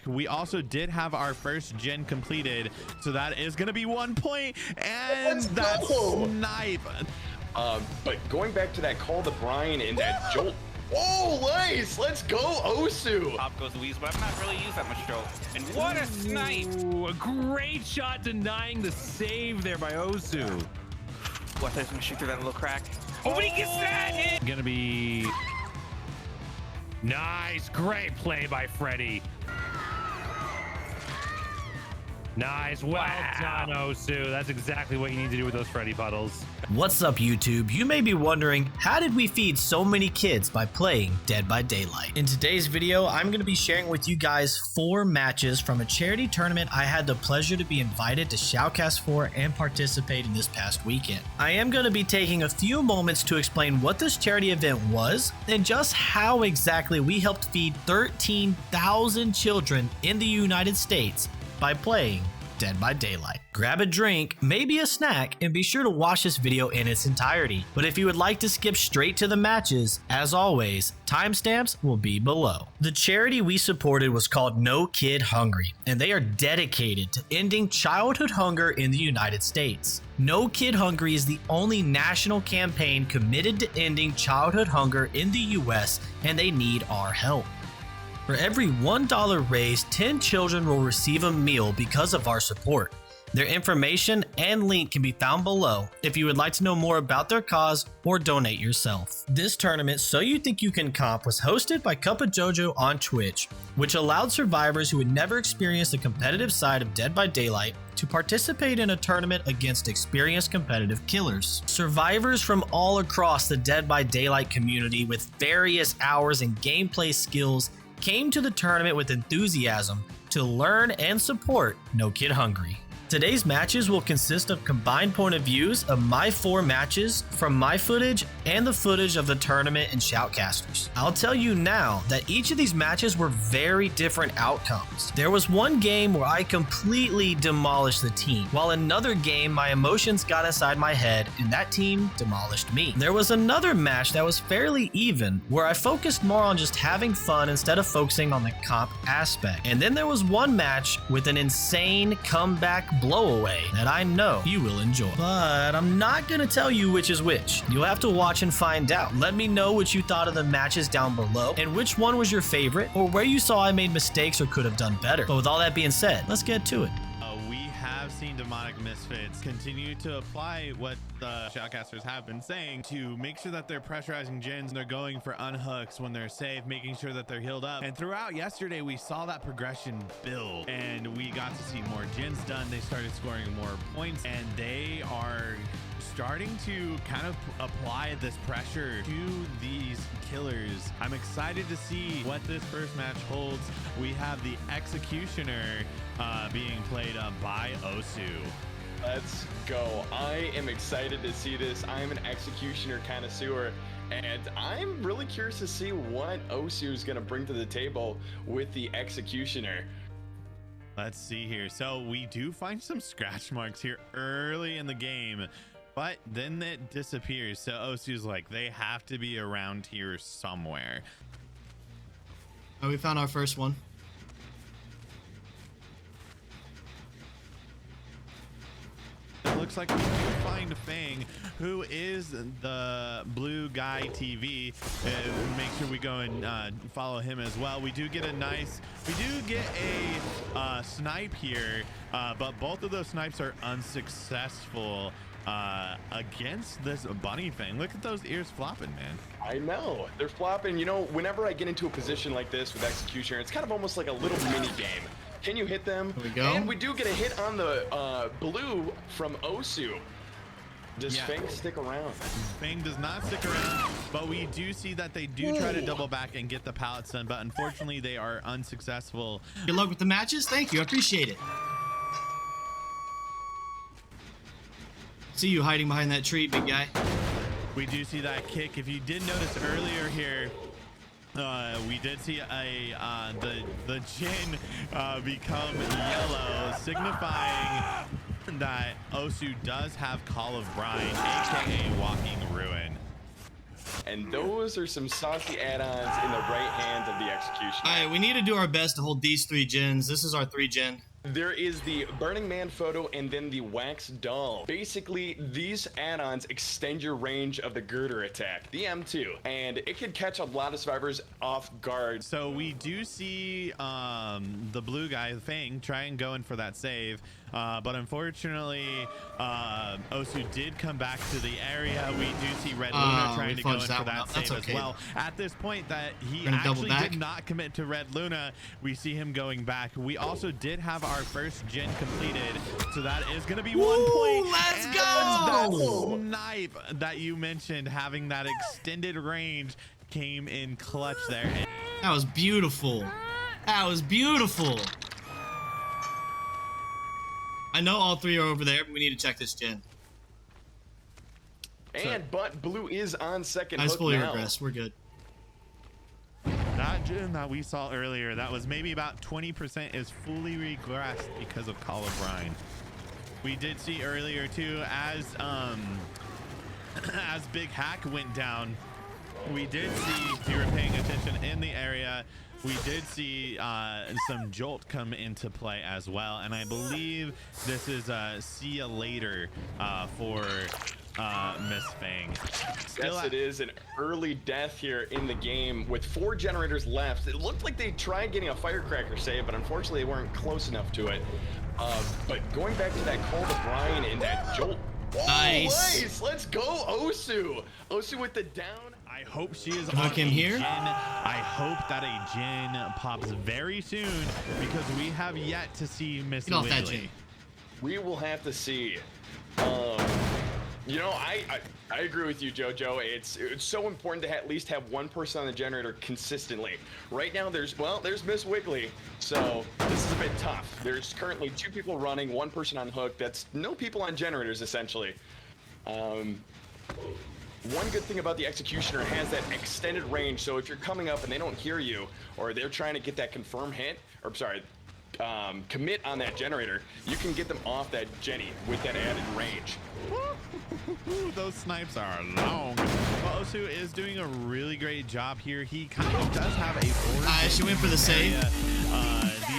We also did have our first gen completed, so that is going to be 1 point, and that snipe. But going back to that call to Brian and that jolt. Oh, nice! Let's go, Osu! Pop goes Louise, but I'm not really used that much jolt. And what a snipe! Ooh, a great shot denying the save there by Osu. What, I was gonna shoot through that little crack. Oh, but he gets that hit! Gonna be nice, great play by Freddy. Nice, well done, Osu. That's exactly what you need to do with those Freddy puddles. What's up, YouTube? You may be wondering, how did we feed so many kids by playing Dead by Daylight? In today's video, I'm going to be sharing with you guys 4 matches from a charity tournament I had the pleasure to be invited to Shoutcast for and participate in this past weekend. I am going to be taking a few moments to explain what this charity event was and just how exactly we helped feed 13,000 children in the United States by playing Dead by Daylight. Grab a drink, maybe a snack, and be sure to watch this video in its entirety. But if you would like to skip straight to the matches, as always, timestamps will be below. The charity we supported was called NoKidHungry, and they are dedicated to ending childhood hunger in the United States. NoKidHungry is the only national campaign committed to ending childhood hunger in the US, and they need our help. For every $1 raised, 10 children will receive a meal because of our support. Their information and link can be found below if you would like to know more about their cause or donate yourself. This tournament, So You Think You Can Comp, was hosted by CupofJoeJoe on Twitch, which allowed survivors who had never experienced the competitive side of Dead by Daylight to participate in a tournament against experienced competitive killers. Survivors from all across the Dead by Daylight community with various hours and gameplay skills came to the tournament with enthusiasm to learn and support NoKidHungry. Today's matches will consist of combined point of views of my 4 matches from my footage and the footage of the tournament and Shoutcasters. I'll tell you now that each of these matches were very different outcomes. There was one game where I completely demolished the team, while another game my emotions got inside my head and that team demolished me. There was another match that was fairly even, where I focused more on just having fun instead of focusing on the comp aspect. And then there was one match with an insane comeback blowaway that I know you will enjoy. But I'm not gonna tell you which is which. You'll have to watch and find out. Let me know what you thought of the matches down below and which one was your favorite or where you saw I made mistakes or could have done better. But with all that being said, let's get to it. We have seen demonic misfits continue to apply what the Shoutcasters have been saying to make sure that they're pressurizing gens and they're going for unhooks when they're safe, making sure that they're healed up. And throughout yesterday, we saw that progression build and we got to see more gens done. They started scoring more points and they are starting to kind of apply this pressure to these killers. I'm excited to see what this first match holds. We have the Executioner being played by Osu. Let's go. I am excited to see this. I'm an Executioner connoisseur, and I'm really curious to see what Osu is going to bring to the table with the Executioner. Let's see here. So we do find some scratch marks here early in the game, but then it disappears. So Osu's like, they have to be around here somewhere. Oh, we found our first one. It looks like we do find Fang, who is the blue guy TV. Make sure we go and follow him as well. We do get a snipe here, but both of those snipes are unsuccessful against this bunny Fang. Look at those ears flopping, man. I know they're flopping. You know, whenever I get into a position like this with Executioner, it's kind of almost like a little mini game. Can you hit them? Here we go. And we do get a hit on the blue from Osu. Does Fang stick around? Fang does not stick around, but we do see that they do try to double back and get the pallet stun, but unfortunately they are unsuccessful. Good luck with the matches. Thank you. I appreciate it. See you hiding behind that tree, big guy. We do see that kick. If you did notice earlier here, we did see the chin become yellow, signifying that Osu does have Call of Brine, aka Walking Ruin. and those are some saucy add-ons in the right hands of the Executioner. All right, we need to do our best to hold these 3 gens. This is our 3 gen. There is the Burning Man photo and then the Wax Doll. Basically, these add-ons extend your range of the girder attack, the M2, and it could catch a lot of survivors off guard. So we do see the blue guy, Fang, try and go in for that save. But unfortunately, Osu did come back to the area. We do see Red Luna trying to go in for that save as well. At this point that he actually did not commit to Red Luna, we see him going back. We also did have our first gen completed, so that is going to be 1 point. Let's go! That snipe that you mentioned, having that extended range, came in clutch there. That was beautiful. That was beautiful. I know all 3 are over there, but we need to check this gen. But blue is on second I hook fully now. regress. We're good. That gen that we saw earlier, that was maybe about 20%, is fully regressed because of Call of Brine. We did see earlier too, as Big Hack went down, we did see, if you were paying attention in the area, we did see some Jolt come into play as well, and I believe this is see ya later for Miss Fang. Yes, it is an early death here in the game with 4 generators left. It looked like they tried getting a firecracker save, but unfortunately they weren't close enough to it. But going back to that Call to Brine and that Jolt. Nice. Let's go, Osu. Osu with the down. I hope she is on in here. I hope that a gen pops very soon, because we have yet to see Miss Wiggly. We will have to see. You know, I agree with you, JoJo. It's so important to at least have one person on the generator consistently. Right now, there's Miss Wiggly, so this is a bit tough. There's currently 2 people running, 1 person on hook. That's no people on generators, essentially. One good thing about the Executioner has that extended range, so if you're coming up and they don't hear you, or they're trying to get that confirm hit, or sorry, commit on that generator, you can get them off that Jenny with that added range. Those snipes are long. Well, Osu is doing a really great job here. He kind of does have a she went for the save.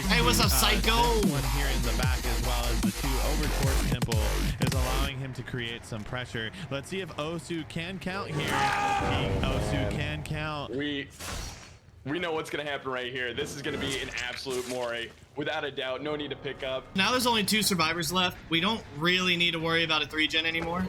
Hey, what's up, Psycho? One here in the back, as well as the 2 over towards Temple, is allowing him to create some pressure. Let's see if Osu can count here. Osu can count. We know what's going to happen right here. This is going to be an absolute moray. Without a doubt, no need to pick up. Now there's only 2 survivors left. We don't really need to worry about a 3 gen anymore.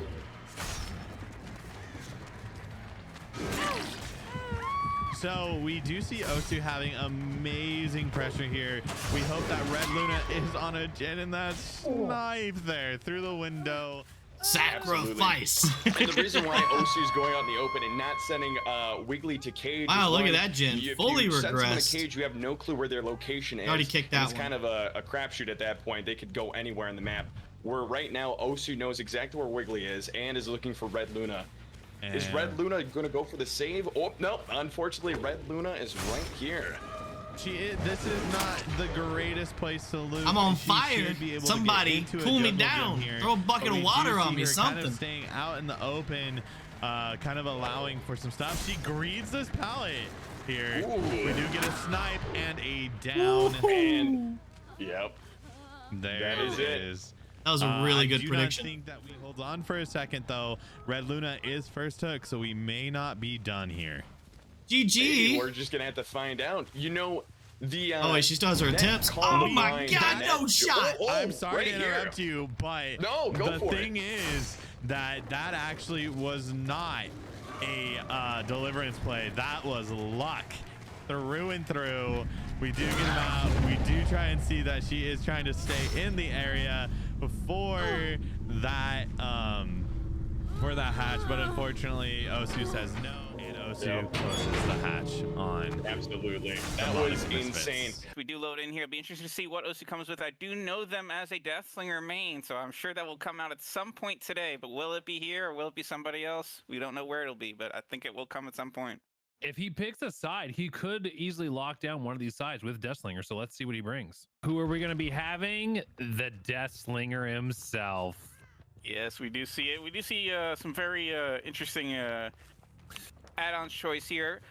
So we do see Osu having amazing pressure here. We hope that Red Luna is on a gen, and that snipe there through the window. Sacrifice. And the reason why Osu is going out in the open and not sending Wiggly to cage. Wow, look at that gen. Fully regressed. Send someone to cage, you have no clue where their location is. Already kicked that one. It's kind of a crapshoot at that point. They could go anywhere on the map. Where right now Osu knows exactly where Wiggly is and is looking for Red Luna. And is Red Luna going to go for the save? Oh, no. Unfortunately, Red Luna is right here. This is not the greatest place to lose. I'm on fire. Somebody cool me down. Throw a bucket of water on me, something. Kind of staying out in the open, kind of allowing for some stuff. She greens this pallet here. Ooh. We do get a snipe and a down. And yep. There it is. That was a really good prediction. I think that we hold on for a second, though. Red Luna is first hook, so we may not be done here. GG. Hey, we're just gonna have to find out. You know, the oh wait, she still has her attempts. Oh my god, no shot. I'm sorry to interrupt you, but no, go for it. The thing is that actually was not a deliverance play. That was luck through and through. We do get him out. We do try and see that she is trying to stay in the area before that hatch, but unfortunately Osu says no, and Osu closes the hatch on. Absolutely. That was insane. We do load in here. It'll be interesting to see what Osu comes with. I do know them as a Deathslinger main, so I'm sure that will come out at some point today, but will it be here or will it be somebody else? We don't know where it'll be, but I think it will come at some point. If he picks a side, he could easily lock down one of these sides with Deathslinger. So let's see what he brings. Who are we going to be having? The Deathslinger himself. Yes, we do see it. We do see some very interesting add-on choice here.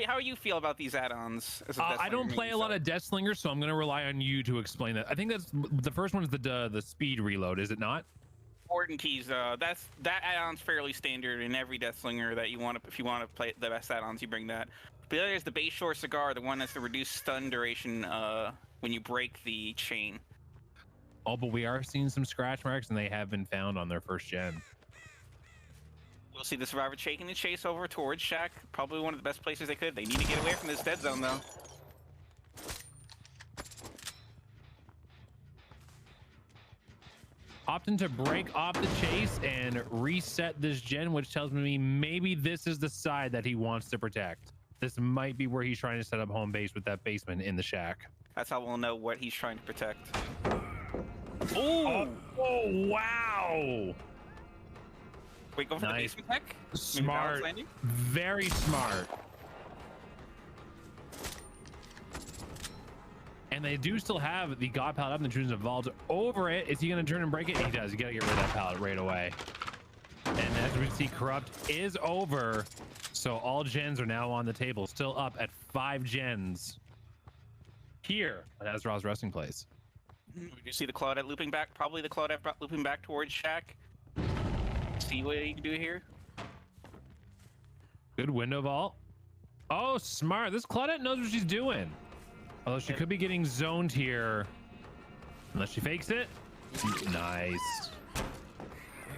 How do you feel about these add-ons? I don't play a lot of Deathslinger, so I'm going to rely on you to explain that. I think that's the first one is the speed reload, is it not? Warden keys, that add-on's fairly standard in every Deathslinger that you want to, if you want to play the best add-ons, you bring that. But the other is the base short cigar, the one that's the reduced stun duration when you break the chain. Oh, but we are seeing some scratch marks, and they have been found on their first gen. We'll see the Survivor taking the chase over towards Shack. Probably one of the best places they could. They need to get away from this dead zone, though. Opting to break off the chase and reset this gen, which tells me maybe this is the side that he wants to protect. This might be where he's trying to set up home base with that basement in the shack. That's how we'll know what he's trying to protect. Oh, wow. Wait, go for the basement tech? Smart. Very smart. And they do still have the God pallet up, and the Intrusion's Evolved over it. Is he going to turn and break it? He does. You got to get rid of that pallet right away. And as we see, Corrupt is over. So all gens are now on the table. Still up at 5 gens here at AZAROV's resting place. You see the Claudette looping back. Probably the Claudette looping back towards Shack. See what you can do here. Good window vault. Oh, smart. This Claudette knows what she's doing. Although she could be getting zoned here. Unless she fakes it. Nice.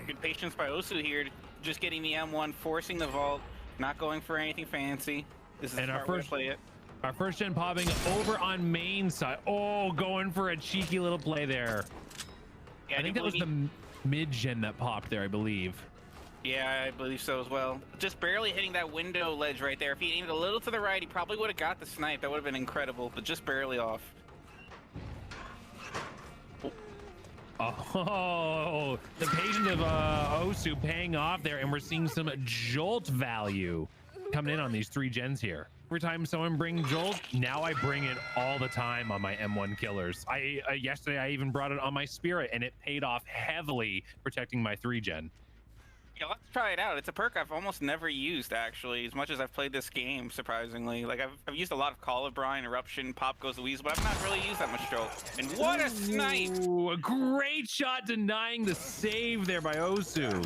Good patience by Osu here. Just getting the M1, forcing the vault. Not going for anything fancy. This is our first play it. Our first gen popping over on main side. Oh, going for a cheeky little play there. Yeah, I think that was the mid gen that popped there, I believe. Yeah, I believe so as well. Just barely hitting that window ledge right there. If he aimed a little to the right, he probably would have got the snipe. That would have been incredible, but just barely off. Oh, the patience of Osu paying off there, and we're seeing some jolt value coming in on these 3 gens here. Every time someone brings jolt, now I bring it all the time on my M1 killers. Yesterday I even brought it on my Spirit, and it paid off heavily protecting my 3 gen. Yeah, let's try it out. It's a perk I've almost never used, actually, as much as I've played this game, surprisingly. Like, I've used a lot of Call of Brine, Eruption, Pop Goes the Weasel, but I've not really used that much jolt. And what a snipe! Ooh, a great shot denying the save there by Osu.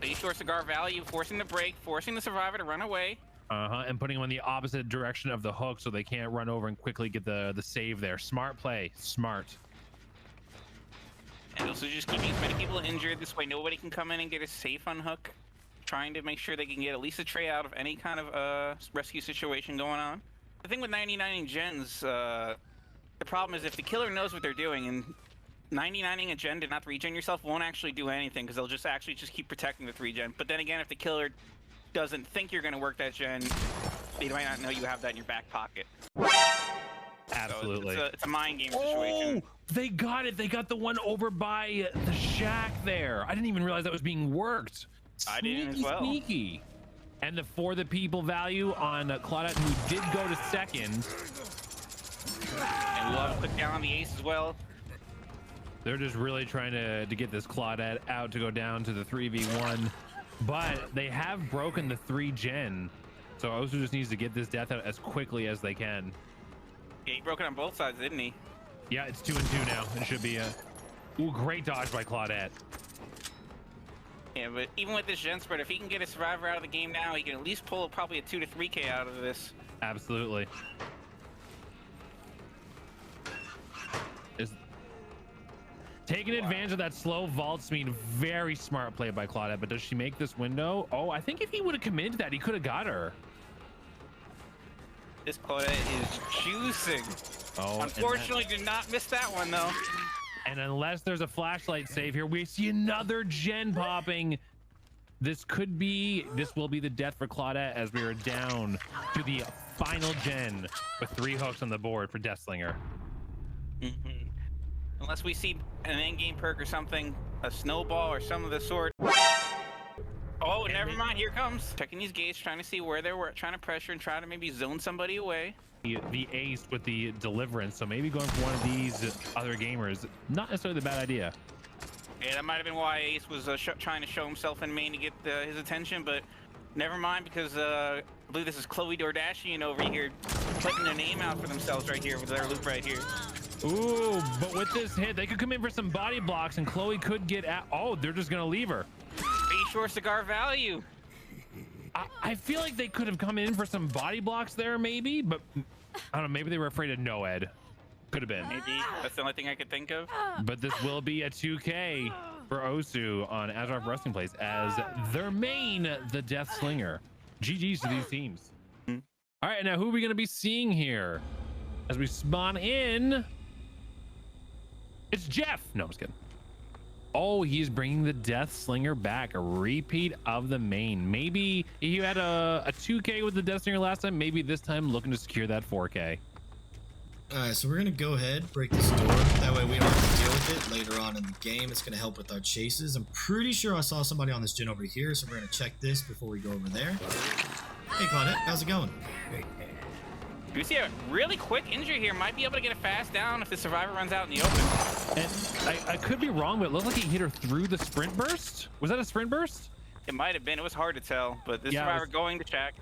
The short cigar value, forcing the break, forcing the Survivor to run away. And putting them in the opposite direction of the hook so they can't run over and quickly get the save there. Smart play, smart. And also just keeping as many people injured. This way nobody can come in and get a safe unhook. Trying to make sure they can get at least a tray out of any kind of rescue situation going on. The thing with 99ing gens, the problem is if the killer knows what they're doing, and 99ing a gen to not regen yourself won't actually do anything, because they'll just keep protecting the 3 gen. But then again, if the killer doesn't think you're going to work that gen, they might not know you have that in your back pocket. Absolutely. So it's a mind game situation. Oh, they got it. They got the one over by the shack there. I didn't even realize that was being worked. I didn't as well. Sneaky. And the for the people value on Claudette, who did go to second. And we'll have a click down on the ace as well. They're just really trying to get this Claudette out to go down to the 3v1. But they have broken the 3 gen. So Osu just needs to get this death out as quickly as they can. Yeah, he broke it on both sides, didn't he? Yeah, it's 2 and 2 now. It should be a great dodge by Claudette. Yeah, but even with this gen spread, if he can get a Survivor out of the game now, he can at least pull probably a 2 to 3K out of this. Absolutely. Taking advantage of that slow vault speed. Very smart play by Claudette, but does she make this window? Oh, I think if he would have committed to that, he could have got her. This Claudette is juicing. Oh, unfortunately, did not miss that one, though. And unless there's a flashlight save here, we see another gen popping. This will be the death for Claudette as we are down to the final gen with 3 hooks on the board for Deathslinger. Unless we see an endgame perk or something, a snowball or some of the sort. Oh, never mind, here comes. Checking these gates, trying to see where they were, trying to pressure and try to maybe zone somebody away. The ace with the deliverance, so maybe going for one of these other gamers, not necessarily the bad idea. Yeah, that might have been why Ace was trying to show himself in main to get his attention, but never mind, because I believe this is Chloe Dordashian over here putting their name out for themselves right here with their loop right here. Ooh, but with this hit, they could come in for some body blocks, and Chloe could get out. Oh, they're just gonna leave her. Be sure cigar value. I feel like they could have come in for some body blocks there, maybe, but I don't know. Maybe they were afraid of Noed. Could have been. Maybe that's the only thing I could think of. But this will be a 2K for Osu on AZAROV Wrestling Place as their main, the Deathslinger. GG's to these teams. All right, now who are we going to be seeing here as we spawn in? It's Jeff. No, I'm just kidding. Oh, he's bringing the Deathslinger back, a repeat of the main. Maybe he had a 2K with the Deathslinger last time. Maybe this time looking to secure that 4K. All right, so we're gonna go ahead, break this door. That way we don't have to deal with it later on in the game. It's gonna help with our chases. I'm pretty sure I saw somebody on this gen over here, so we're gonna check this before we go over there. Hey, Claudette, how's it going? We see a really quick injury here. Might be able to get it fast down if the survivor runs out in the open. And I could be wrong, but it looked like he hit her through the sprint burst. Was that a sprint burst? It might have been. It was hard to tell, but the survivor going to check.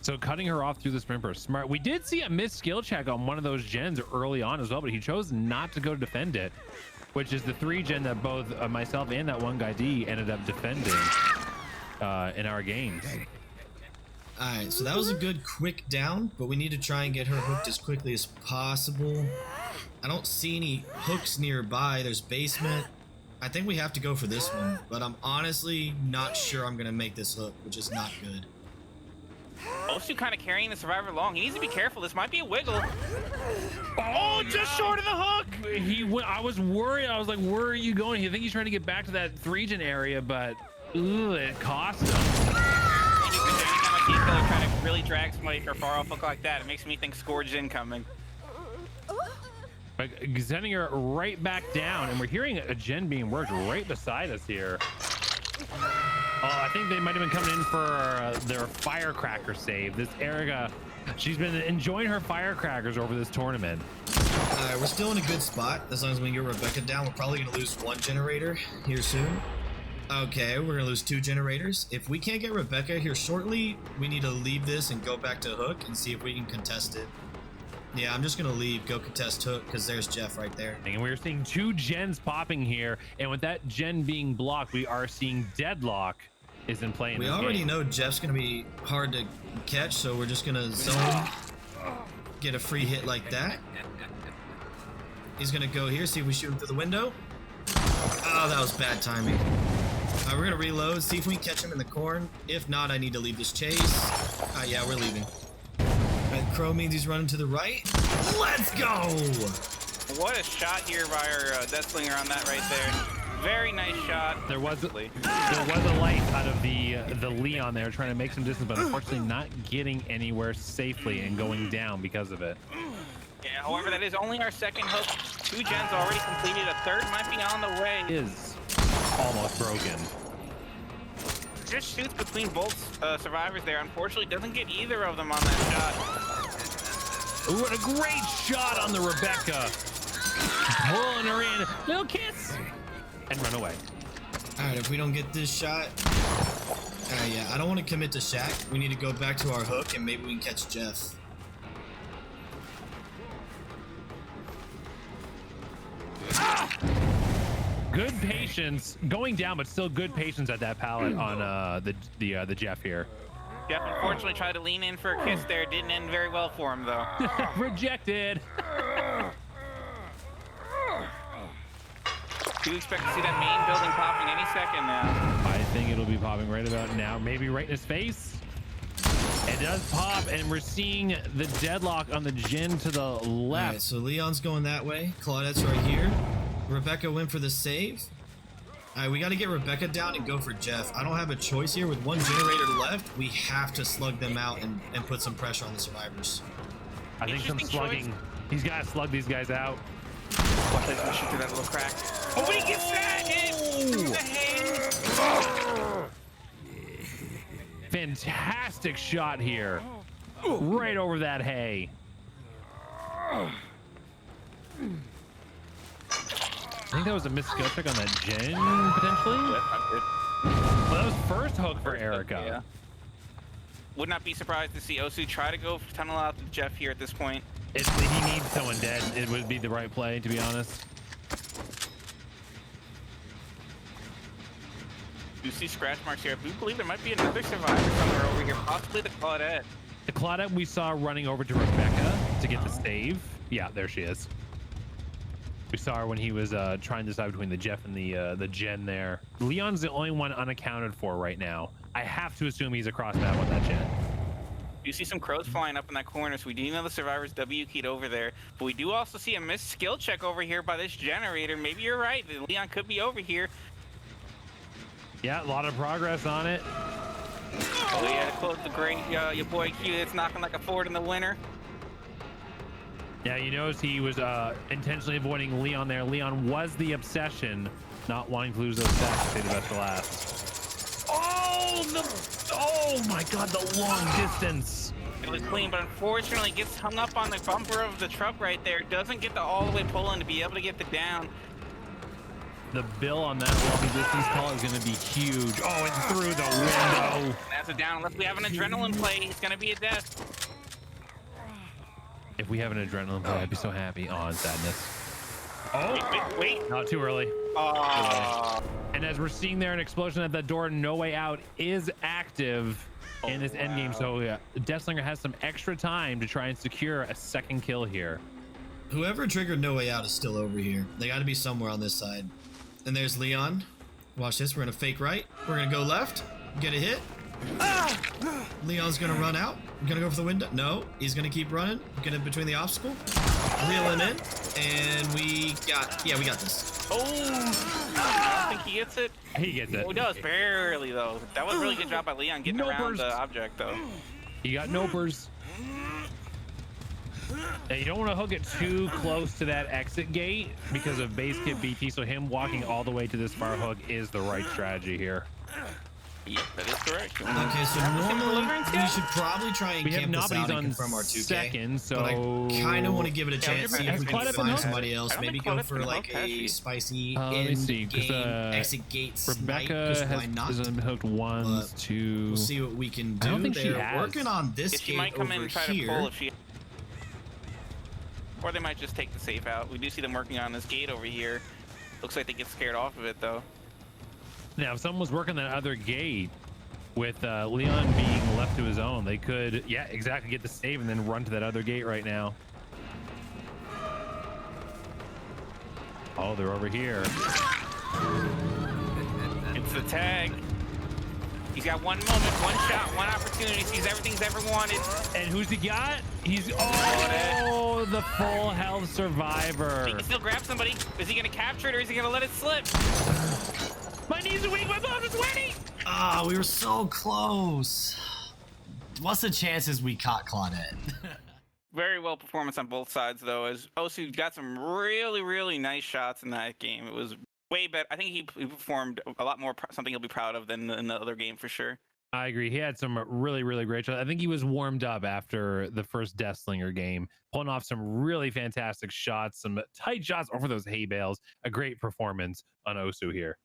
So cutting her off through the sprint burst, smart. We did see a missed skill check on one of those gens early on as well, but he chose not to go to defend it, which is the 3 gen that both myself and that one guy D ended up defending in our games. All right, so that was a good quick down, but we need to try and get her hooked as quickly as possible. I don't see any hooks nearby. There's basement. I think we have to go for this one, but I'm honestly not sure I'm gonna make this hook, which is not good. Osu kind of carrying the survivor along. He needs to be careful. This might be a wiggle. Oh, just short of the hook. I was worried. I was like, where are you going? I think he's trying to get back to that 3-gen area, but it cost him. Anytime I see a killer trying to really drag somebody for a far off hook like that, it makes me think Scourge's incoming. But sending her right back down, and we're hearing a gen being worked right beside us here. Oh, I think they might have been coming in for their firecracker save. This Erica, she's been enjoying her firecrackers over this tournament. We're still in a good spot. As long as we can get Rebecca down, we're probably going to lose 1 generator here soon. Okay, we're going to lose 2 generators. If we can't get Rebecca here shortly, we need to leave this and go back to hook and see if we can contest it. Yeah, I'm just going to leave, go contest hook, because there's Jeff right there. And we're seeing 2 gens popping here, and with that gen being blocked, we are seeing Deadlock is in play in We this already game. know Jeff's going to be hard to catch, so we're just going to zone, get a free hit like that. He's going to go here, see if we shoot him through the window. Oh, that was bad timing. We're going to reload, see if we can catch him in the corn. If not, I need to leave this chase. Yeah, we're leaving. Red Crow means he's running to the right. Let's go! What a shot here by our Deathslinger on that right there. Very nice shot. There was a light out of the Leon there trying to make some distance, but unfortunately not getting anywhere safely and going down because of it. Yeah, however, that is only our 2nd hook. 2 gens already completed. A 3rd might be on the way. Is almost broken. Just shoots between both survivors there. Unfortunately, doesn't get either of them on that shot. Ooh, what a great shot on the Rebecca. Pulling her in. Little kiss. And run away. All right, if we don't get this shot... yeah, I don't want to commit to Shaq. We need to go back to our hook, and maybe we can catch Jeff. Good patience. Going down, but still good patience at that pallet on the Jeff here. Jeff unfortunately tried to lean in for a kiss there. Didn't end very well for him, though. Rejected. Do you expect to see that main building popping any second now? I think it'll be popping right about now. Maybe right in his face. It does pop, and we're seeing the Deadlock on the gen to the left. All right, so Leon's going that way. Claudette's right here. Rebecca went for the save. All right, we got to get Rebecca down and go for Jeff. I don't have a choice here. With 1 generator left, we have to slug them out and put some pressure on the survivors. I think some slugging. He's got to slug these guys out. Watch that shoot through that little crack. Oh, but he gets that hit through the hay. Fantastic shot here. Right over that hay. think that was a missed skill check on that gen, potentially? Well, that was first hook for Erica. Yeah. Would not be surprised to see Osu try to go tunnel out to Jeff here at this point. He needs someone dead. It would be the right play, to be honest. You see scratch marks here. We believe there might be another survivor somewhere over here, possibly the Claudette. The Claudette we saw running over to Rebecca to get the save. Yeah, there she is. We saw her when he was trying to decide between the Jeff and the Gen there. Leon's the only one unaccounted for right now. I have to assume he's across map on that Gen. You see some crows flying up in that corner, so we do know the survivor's W keyed over there. But we do also see a missed skill check over here by this generator. Maybe you're right. Leon could be over here. Yeah, a lot of progress on it. Oh yeah, close the great your boy Q that's knocking like a Ford in the winter. Yeah, you notice he was intentionally avoiding Leon there. Leon was the obsession, not wanting to lose those stacks to save the best for last. Oh my God, the long distance. It was clean, but unfortunately gets hung up on the bumper of the truck right there. Doesn't get the all the way pull in to be able to get the down. The bill on that long distance call is going to be huge. Oh, and through the window. That's a down. Unless we have an adrenaline play, it's going to be a death. If we have an adrenaline play, I'd be so happy. Oh, sadness. Oh, wait. Not too early. And as we're seeing there, an explosion at that door, No Way Out is active in this endgame. So yeah, Deathslinger has some extra time to try and secure a second kill here. Whoever triggered No Way Out is still over here. They got to be somewhere on this side. And there's Leon. Watch this. We're going to fake right. We're going to go left. Get a hit. Leon's going to run out. We're going to go for the window. No, he's going to keep running. Get in between the obstacle. Reel him in. And we got this. Oh, I don't think he gets it. He gets it. Oh, he does. Barely, though. That was a really good job by Leon getting around the object, though. He got nopers. Now, you don't want to hook it too close to that exit gate because of base kit BT, so him walking all the way to this far hook is the right strategy here. Yep, that is correct. Okay, so normally we should probably try and camp this out and on confirm our 2K. Second, so but I kind of want to give it a chance, see if we can find somebody else. Maybe go for like a spicy in-game exit gate snipe. Rebecca hasn't hooked once, two. We'll see what we can do. I don't think They're working on this gate she might come in and try here. to pull if she... Or they might just take the safe out. We do see them working on this gate over here. Looks like they get scared off of it, though. Now, if someone was working that other gate with Leon being left to his own, they could, yeah, exactly, get the save and then run to that other gate right now. Oh, they're over here. It's the tag. He's got one moment, one shot, one opportunity. Sees everything he's ever wanted. And who's he got? He's the full health survivor. He can still grab somebody. Is he gonna capture it or is he gonna let it slip? My knees are weak. My bones are sweaty. Ah, we were so close. What's the chances we caught Claudette? Very well performance on both sides, though, as Osu got some really, really nice shots in that game. It was way better. I think he performed a lot more, something he'll be proud of than in the other game for sure. I agree. He had some really, really great shots. I think he was warmed up after the first Deathslinger game, pulling off some really fantastic shots, some tight shots over those hay bales. A great performance on Osu here.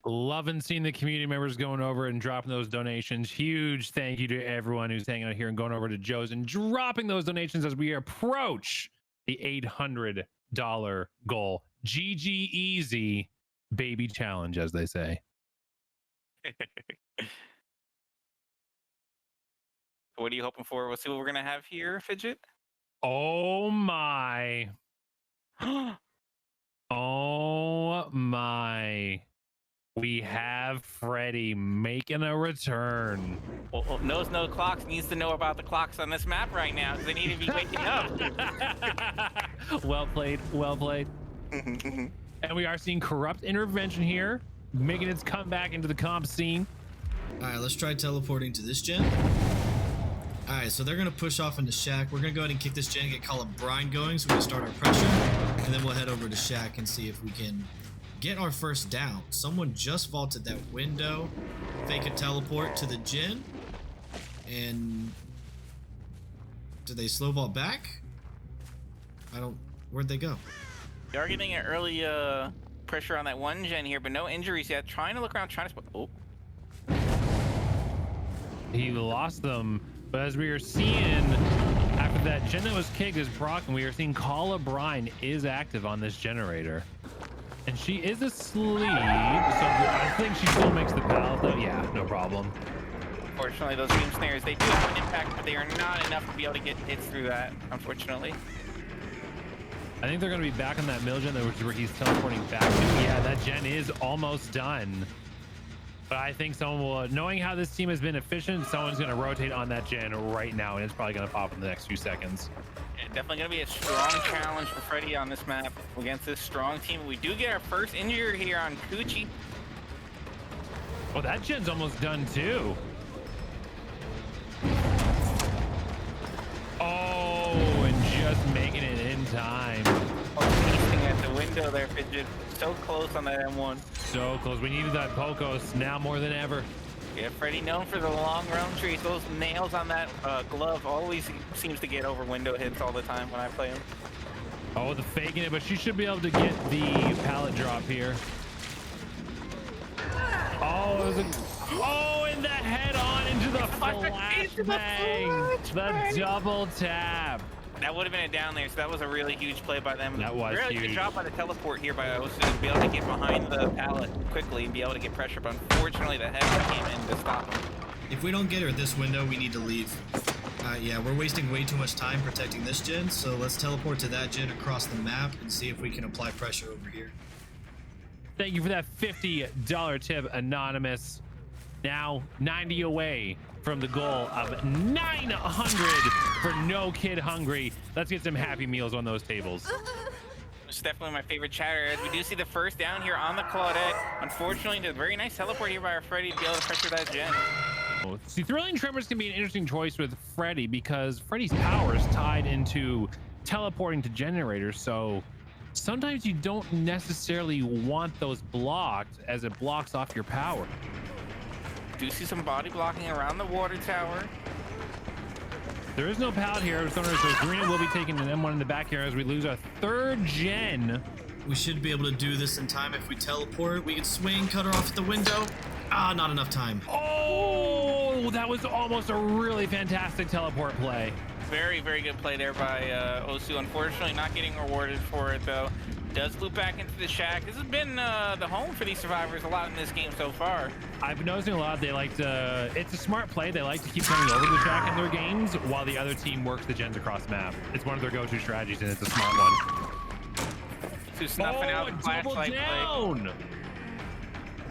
Loving seeing the community members going over and dropping those donations. Huge thank you to everyone who's hanging out here and going over to Joe's and dropping those donations as we approach the $800 goal. GG easy, baby challenge, as they say. What are you hoping for? We'll see what we're gonna have here, Fidget. Oh my. Oh my. We have Freddy making a return. Well, knows no clocks needs to know about the clocks on this map right now because they need to be waking up. Well played, well played. And we are seeing corrupt intervention here, making its comeback into the comp scene. All right, let's try teleporting to this gen. All right, so they're gonna push off into Shack. We're gonna go ahead and kick this gen, get Call of Brine going, so we can start our pressure, and then we'll head over to Shack and see if we can get our first down. Someone just vaulted that window. Fake a teleport to the gen. And did they slow vault back? Where'd they go? We are getting an early pressure on that one gen here, but no injuries yet. Trying to look around, trying to... Oh. He lost them, but as we are seeing, after that gen that was kicked is broken, we are seeing Kala Brine is active on this generator. And she is asleep, so I think she still makes the pallet though. Yeah, no problem. Unfortunately, those beam snares, they do have an impact, but they are not enough to be able to get hits through that, unfortunately. I think they're going to be back on that mill gen, which is where he's teleporting back to. Yeah, that gen is almost done. But I think someone will, knowing how this team has been efficient, someone's going to rotate on that gen right now, and it's probably going to pop in the next few seconds. Yeah, definitely going to be a strong challenge for Freddy on this map against this strong team. We do get our first injury here on Coochie. Well, that gen's almost done too. Oh, and just making it in time. Facing at the window there, Fidget. So close on that M1. So close. We needed that Pocos now more than ever. Yeah, Freddy known for the long round trees. Those nails on that glove always seems to get over window hits all the time when I play him. Oh, the faking it, but she should be able to get the pallet drop here. Oh, it was a... Oh, and the head on into the flashbang. The double tap. That would have been a down there, so that was a really huge play by them. That was really huge. Good job by the teleport here by Osu to be able to get behind the pallet quickly and be able to get pressure, but unfortunately the head came in to stop him. If we don't get her this window, we need to leave. Yeah, we're wasting way too much time protecting this gen, so let's teleport to that gen across the map and see if we can apply pressure over here. Thank you for that $50 tip, Anonymous. Now 90 away from the goal of 900 for NoKidHungry. Let's get some Happy Meals on those tables. It's definitely my favorite chatter, as we do see the first down here on the Claudette. Unfortunately, a very nice teleport here by our Freddy to be able to pressure that gen. See, Thrilling Tremors can be an interesting choice with Freddy because Freddy's power is tied into teleporting to generators, so sometimes you don't necessarily want those blocked as it blocks off your power. Do see some body blocking around the water tower. There is no pallet here, so Green will be taking an M1 in the back here as we lose our third gen. We should be able to do this in time if we teleport. We can swing, cut her off at the window. Ah, not enough time. Oh, that was almost a really fantastic teleport play. Very, very good play there by Osu. Unfortunately, not getting rewarded for it, though. Does loop back into the shack. This has been the home for these survivors a lot in this game so far. I've been noticing a lot. They like to, it's a smart play. They like to keep coming over the shack in their games while the other team works the gens across the map. It's one of their go-to strategies, and it's a smart one. To snuffing out the flashlight play.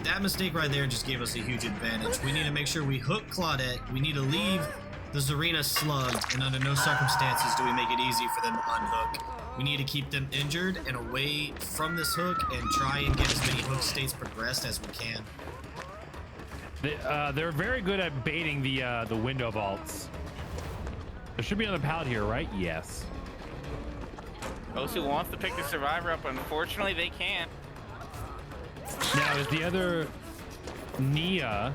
That mistake right there just gave us a huge advantage. We need to make sure we hook Claudette. We need to leave the Zarina slugged, and under no circumstances do we make it easy for them to unhook. We need to keep them injured and away from this hook and try and get as many hook states progressed as we can. They're very good at baiting the window vaults. There should be another pallet here, right? Yes. Osu wants to pick the survivor up, but unfortunately they can't. Now, is the other Nia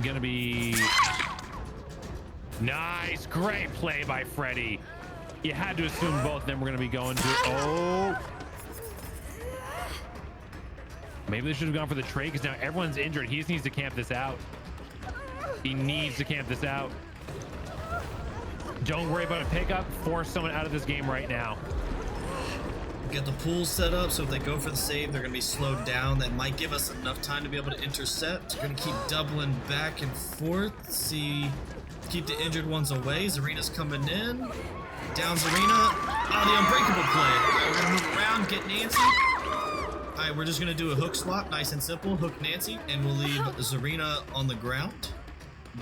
gonna be... Nice, great play by Freddy. You had to assume both of them were gonna be going to... Oh! Maybe they should have gone for the trade because now everyone's injured. He just needs to camp this out. He needs to camp this out. Don't worry about a pickup. Force someone out of this game right now. Get the pool set up so if they go for the save, they're going to be slowed down. That might give us enough time to be able to intercept. We're going to keep doubling back and forth. See, keep the injured ones away. Zarina's coming in. Down Zarina. Oh, the unbreakable play. All right, we're going to move around, get Nancy. All right, we're just going to do a hook swap. Nice and simple. Hook Nancy. And we'll leave Zarina on the ground.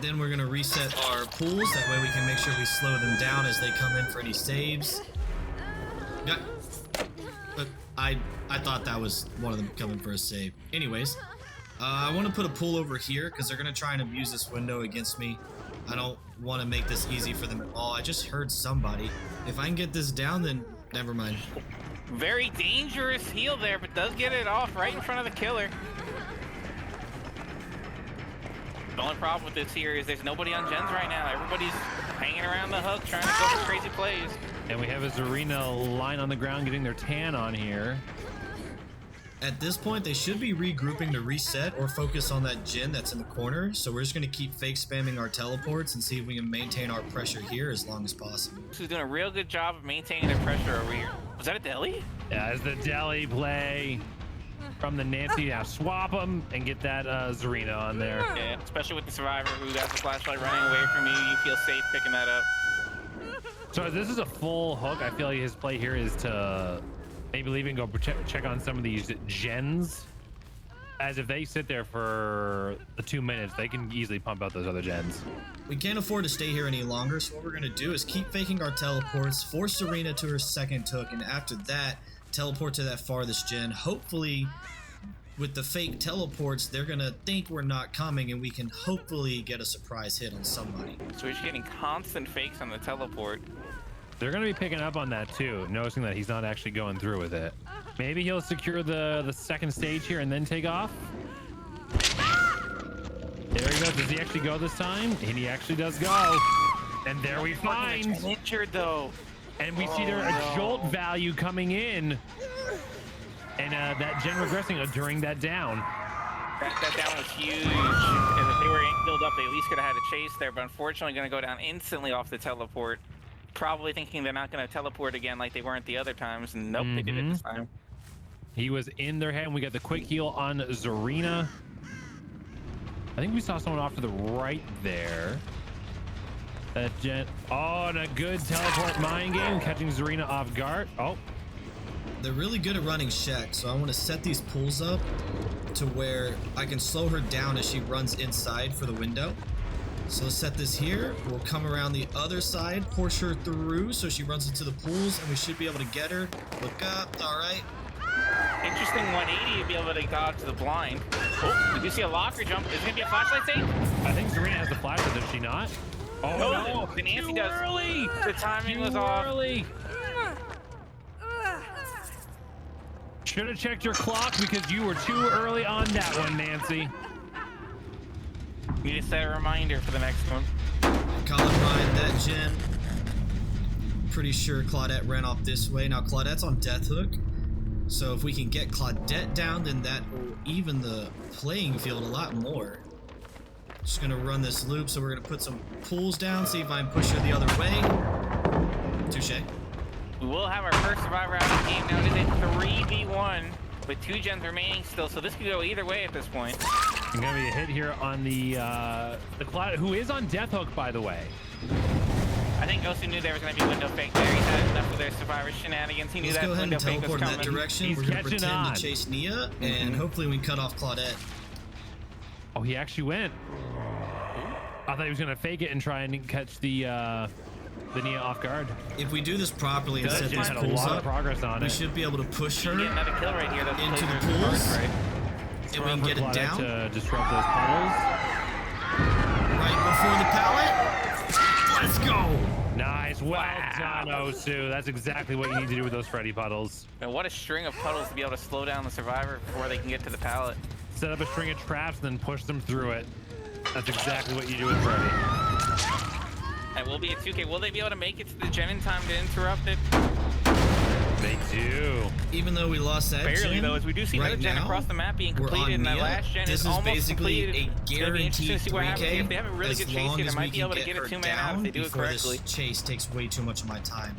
Then we're going to reset our pools. That way we can make sure we slow them down as they come in for any saves. Got... I thought that was one of them coming for a save. Anyways, I want to put a pull over here because they're going to try and abuse this window against me. I don't want to make this easy for them at all. I just heard somebody. If I can get this down, then never mind. Very dangerous heal there, but does get it off right in front of the killer. The only problem with this here is there's nobody on gens right now. Everybody's hanging around the hook trying to go for crazy plays. And we have a Zarina line on the ground getting their tan on here. At this point, they should be regrouping to reset or focus on that gen that's in the corner. So we're just going to keep fake spamming our teleports and see if we can maintain our pressure here as long as possible. This is doing a real good job of maintaining the pressure over here. Was that a deli? Yeah, it's the deli play from the Nancy. Now swap them and get that Zarina on there. Yeah, especially with the survivor who has the flashlight running away from you. You feel safe picking that up. So this is a full hook. I feel like his play here is to maybe leave and go check on some of these gens. As if they sit there for the 2 minutes, they can easily pump out those other gens. We can't afford to stay here any longer, so what we're going to do is keep faking our teleports, force Serena to her second hook, and after that, teleport to that farthest gen. Hopefully, with the fake teleports, they're going to think we're not coming, and we can hopefully get a surprise hit on somebody. So we're just getting constant fakes on the teleport. They're going to be picking up on that too, noticing that he's not actually going through with it. Maybe he'll secure the second stage here and then take off. There he goes. Does he actually go this time? And he actually does go. And there we find. Injured though. And we see there a jolt value coming in. And that gen regressing during that down. That down was huge. Because if they were built up, they at least could have had a chase there. But unfortunately, going to go down instantly off the teleport. Probably thinking they're not going to teleport again like they weren't the other times. And nope, they did it this time. He was in their head. And we got the quick heal on Zarina. I think we saw someone off to the right there. That gen. Oh, and a good teleport mind game, catching Zarina off guard. Oh. They're really good at running Shaq, so I want to set these pulls up to where I can slow her down as she runs inside for the window. So let's set this here. We'll come around the other side, push her through so she runs into the pools, and we should be able to get her. Look up. All right. Interesting 180 to be able to dodge the blind. Oh, did you see a locker jump? Is it going to be a flashlight save? I think Zarina has the flashlight, does she not? Oh, no. The Nancy does. Early. The timing was off. Early. Should have checked your clock because you were too early on that one, Nancy. You need to set a reminder for the next one. Colin Ryan, that gen. Pretty sure Claudette ran off this way. Now Claudette's on Death Hook. So if we can get Claudette down, then that will even the playing field a lot more. Just gonna run this loop, so we're gonna put some pulls down, see if I can push her the other way. Touche. We will have our first survivor out of the game. Now it is a 3v1 with 2 gens remaining still, so this could go either way at this point. Gonna be a hit here on the Cloud, who is on Death Hook, by the way. I think Osu knew there was going to be window fake there. He's had enough of their survivor shenanigans. He knew that window fake was coming. Let's go ahead and teleport in that direction. He's We're going to catching pretend on. to chase Nia, and hopefully we can cut off Claudette. Oh, he actually went. I thought he was going to fake it and try and catch the Nia off guard. If we do this properly and set these had a pulls lot up, of progress on we it. should be able to push her get another kill right here. into the pools, and we can get it down. To disrupt those puddles. Right before the pallet. Let's go. Nice. Well done, Osu. That's exactly what you need to do with those Freddy puddles. And what a string of puddles to be able to slow down the survivor before they can get to the pallet. Set up a string of traps and then push them through it. That's exactly what you do with Freddy. And will be a 2K. Will they be able to make it to the gen in time to interrupt it? They do. Even though we lost that barely gen, though, as we do see right another gen now, across the map being we're completed, on and that Nia. last gen This is is almost basically completed. a It's gonna be interesting guaranteed to see what happens. 3K. If they have a really As good chase long here, they as might we be can able to get get her a 2-man out if down they do it before correctly. this chase takes way too much of my time.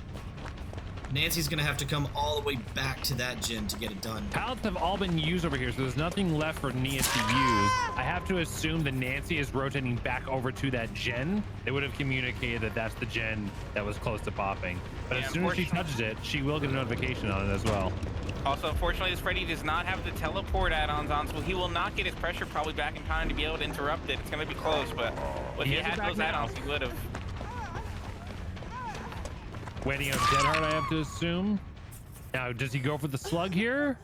Nancy's gonna have to come all the way back to that gen to get it done. Pallets have all been used over here, so there's nothing left for Nia to use. I have to assume that Nancy is rotating back over to that gen. They would have communicated that that's the gen that was close to popping. But Yeah, as soon as she touches it, she will get a notification on it as well. Also, unfortunately, this Freddy does not have the teleport add-ons on, so he will not get his pressure probably back in time to be able to interrupt it. It's going to be close, but if he had those add-ons, he would have. Waiting on Deadheart, I have to assume. Now, does he go for the slug here?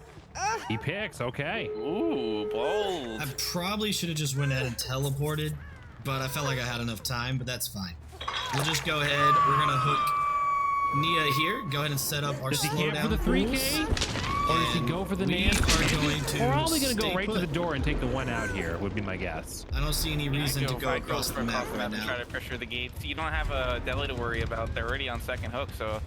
He picks, okay. Ooh, bold. I probably should have just went ahead and teleported, but I felt like I had enough time, but that's fine. We'll just go ahead. We're going to hook Nia here. Go ahead and set up our Does he slowdown get for the 3K? Or does he go for the Nancy? We're probably going to go right to the door and take the one out here, would be my guess. I don't see any reason to go across the map right to now. try to pressure the gates. You don't have a deli to worry about. They're already on second hook, so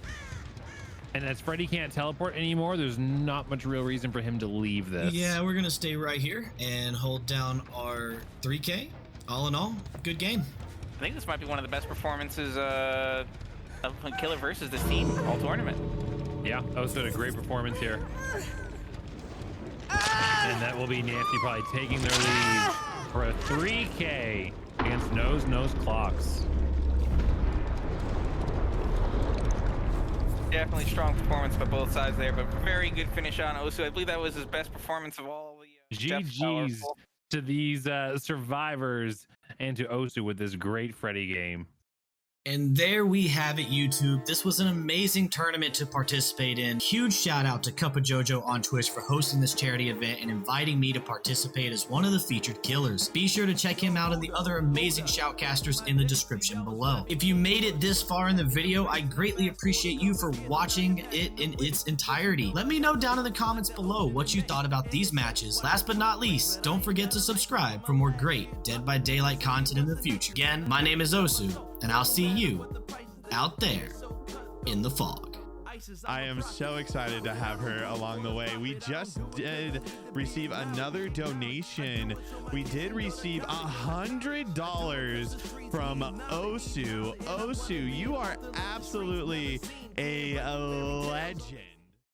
And as Freddy can't teleport anymore, there's not much real reason for him to leave this. Yeah, we're gonna stay right here and hold down our 3K. All in all, good game. I think this might be one of the best performances of Killer versus this team all tournament. Yeah, Osu had a great performance here. And that will be Nancy probably taking their lead for a 3K against Nose Clocks. Definitely strong performance by both sides there, but very good finish on Osu. I believe that was his best performance of all the GG's to these survivors and to Osu with this great Freddy game. And there we have it, YouTube. This was an amazing tournament to participate in. Huge shout out to CupofJoeJoe on Twitch for hosting this charity event and inviting me to participate as one of the featured killers. Be sure to check him out and the other amazing shoutcasters in the description below. If you made it this far in the video, I greatly appreciate you for watching it in its entirety. Let me know down in the comments below what you thought about these matches. Last but not least, don't forget to subscribe for more great Dead by Daylight content in the future. Again, my name is Osu, and I'll see you out there in the fog. I am so excited to have her along the way. We just did receive another donation. We did receive $100 from Osu. Osu, you are absolutely a legend.